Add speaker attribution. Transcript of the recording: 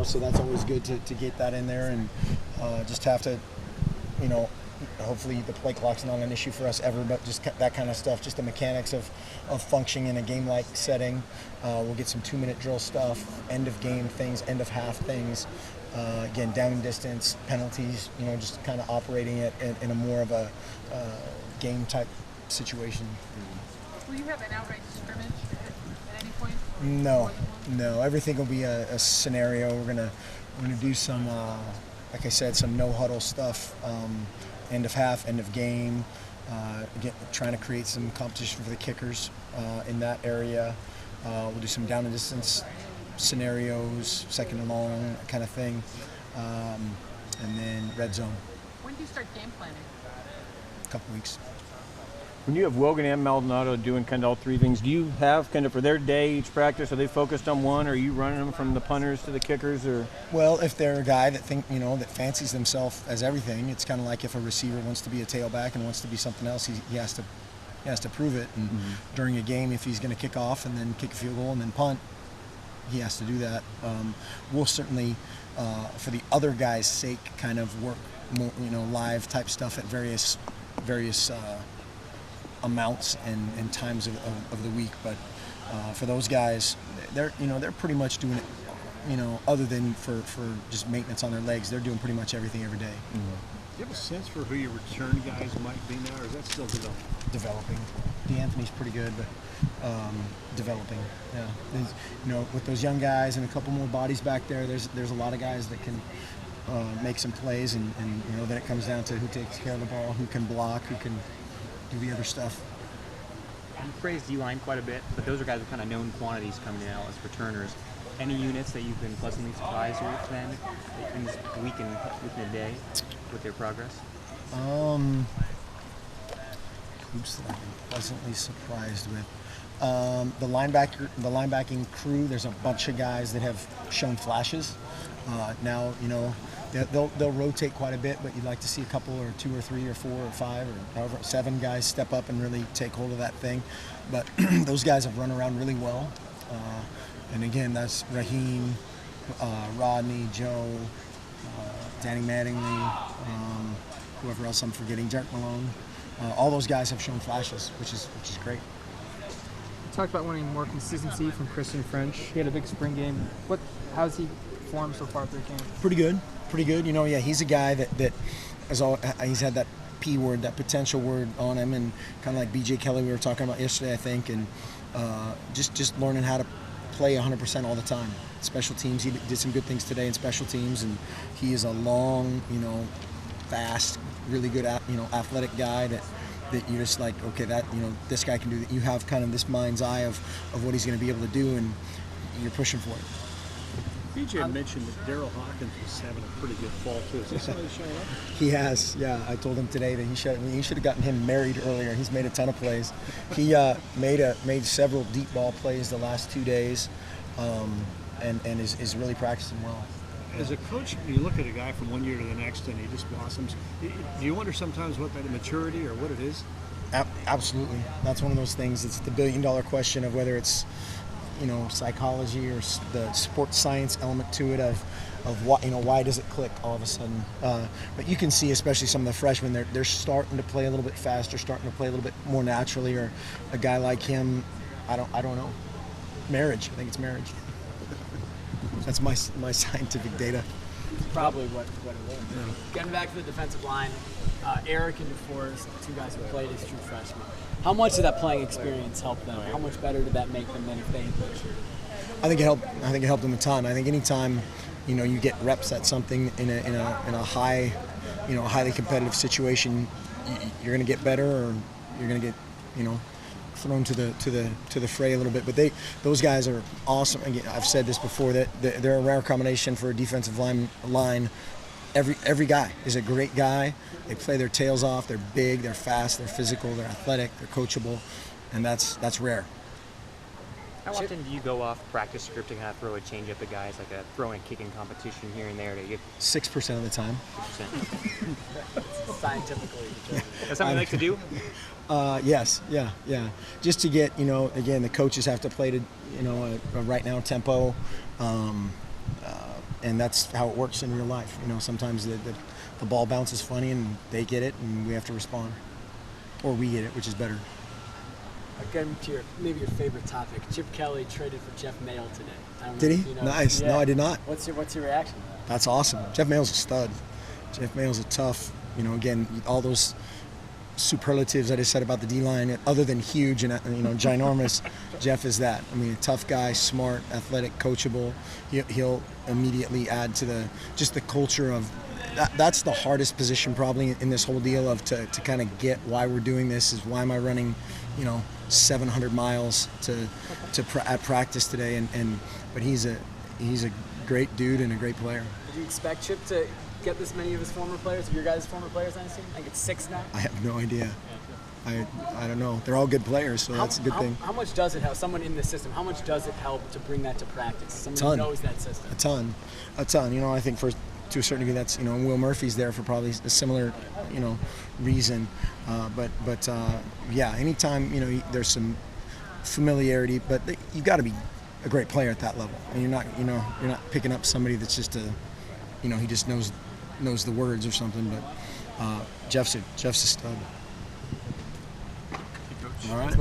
Speaker 1: so that's always good to get that in there, and just have to, hopefully the play clock's not an issue for us ever, but just that kind of stuff, just the mechanics of functioning in a game-like setting. We'll get some 2-minute drill stuff, end of game things, end of half things. Again, down and distance, penalties, just kind of operating it in a more of a game type situation.
Speaker 2: Will you have an outright scrimmage at any point?
Speaker 1: No. Everything will be a scenario. We're gonna do some, like I said, some no huddle stuff. End of half, end of game. Trying to create some competition for the kickers in that area. We'll do some down and distance scenarios, second and long kind of thing, and then red zone.
Speaker 2: When do you start game planning?
Speaker 1: A couple weeks.
Speaker 3: When you have Wogan and Maldonado doing kind of all three things, do you have kind of for their day each practice, are they focused on one, or are you running them from the punters to the kickers? Or
Speaker 1: well, if they're a guy that that fancies themselves as everything, it's kind of like if a receiver wants to be a tailback and wants to be something else, he has to prove it. And during a game, if he's going to kick off and then kick a field goal and then punt, he has to do that. We'll certainly, for the other guys' sake, kind of work more, live type stuff at various amounts and times of the week. But for those guys, they're pretty much doing it, other than for just maintenance on their legs, they're doing pretty much everything every day.
Speaker 4: Do you have a sense for who your return guys might be now, or is that still
Speaker 1: Developing. D'Anthony's pretty good, but developing. Yeah, with those young guys and a couple more bodies back there, there's a lot of guys that can make some plays, and then it comes down to who takes care of the ball, who can block, who can do the other stuff.
Speaker 5: You praised D-line quite a bit, but those are guys with kind of known quantities coming out as returners. Any units that you've been pleasantly surprised with then in this week and within a day with their progress?
Speaker 1: Groups that I've been pleasantly surprised with. The linebacking crew, there's a bunch of guys that have shown flashes. Now, they'll rotate quite a bit, but you'd like to see a couple or 2 or 3 or 4 or 5 or however 7 guys step up and really take hold of that thing. But those guys have run around really well. And again, that's Raheem, Rodney, Joe, Danny Mattingly, whoever else I'm forgetting, Derek Malone. All those guys have shown flashes, which is great.
Speaker 6: You talked about wanting more consistency from Christian French. He had a big spring game. How's he performed so far through camp? Pretty good.
Speaker 1: He's a guy that he's had that P word, that potential word on him, and kind of like B.J. Kelly we were talking about yesterday, I think, and just learning how to play 100% all the time. Special teams, he did some good things today in special teams, and he is a long, fast, really good, athletic guy that you're just like, okay, that, this guy can do that. You have kind of this mind's eye of what he's going to be able to do, and you're pushing for it.
Speaker 4: BJ mentioned that Daryl Hawkins was having a pretty good fall too. Is that somebody showing up?
Speaker 1: He has, yeah. I told him today that he should have gotten him married earlier. He's made a ton of plays. He made several deep ball plays the last 2 days, and is really practicing well.
Speaker 4: As a coach, you look at a guy from one year to the next and he just blossoms. Do you wonder sometimes what that maturity or what it is?
Speaker 1: Absolutely. That's one of those things. It's the billion-dollar question of whether it's psychology or the sports science element to it of why does it click all of a sudden. But you can see, especially some of the freshmen, they're starting to play a little bit faster, starting to play a little bit more naturally. Or a guy like him, I don't know. Marriage. I think it's marriage. That's my scientific data.
Speaker 7: Probably what it was. Yeah. Getting back to the defensive line, Eric and DeForest, the 2 guys who played as true freshmen. How much did that playing experience help them? How much better did that make them than if they had played?
Speaker 1: I think it helped them a ton. I think anytime you get reps at something in a high, highly competitive situation, you're going to get better, or you're going to get thrown to the fray a little bit. But those guys are awesome. Again, I've said this before, that they're a rare combination for a defensive line. Every guy is a great guy. They play their tails off. They're big, they're fast, they're physical, they're athletic, they're coachable, and that's rare.
Speaker 5: How often do you go off practice script to kind of throw a change up at guys, like a throwing and kicking competition here and there to get
Speaker 1: 6% of the time.
Speaker 5: 6%.
Speaker 7: Scientifically determined.
Speaker 5: That's something you like to do?
Speaker 1: Yes, yeah. Just to get, again, the coaches have to play to, a right now tempo. and that's how it works in real life. You know, sometimes the ball bounces funny and they get it and we have to respond, or we get it, which is better.
Speaker 7: Again, to maybe your favorite topic. Chip Kelly traded for Jeff Mayo today. I don't know
Speaker 1: Did
Speaker 7: if
Speaker 1: he?
Speaker 7: you know.
Speaker 1: Nice.
Speaker 7: Yeah.
Speaker 1: No, I did not.
Speaker 7: What's your reaction to that?
Speaker 1: That's awesome. Jeff Mayo's a stud. Jeff Mayo's a tough, you know, again, all those superlatives that I said about the D-line, other than huge and, you know, ginormous, Jeff is that. I mean, a tough guy, smart, athletic, coachable. He'll immediately add to the culture of that's the hardest position probably in this whole deal of to kind of get why we're doing this is why am I running, you know, 700 miles at practice today, but he's a great dude and a great player.
Speaker 7: Did you expect Chip to get this many of his former players, of your guys' former players on his team? I think it's 6 now.
Speaker 1: I have no idea. I don't know. They're all good players, so that's a good thing.
Speaker 7: How much does it help? Someone in the system, how much does it help to bring that to practice? Someone
Speaker 1: ton.
Speaker 7: who knows that system.
Speaker 1: A ton. You know, I think to a certain degree that's, you know, Will Murphy's there for probably a similar, you know, reason. But yeah, anytime, you know, there's some familiarity, but you got to be a great player at that level. And you're not picking up somebody that's just you know, he just knows the words or something. But Jeff's a stud. All right.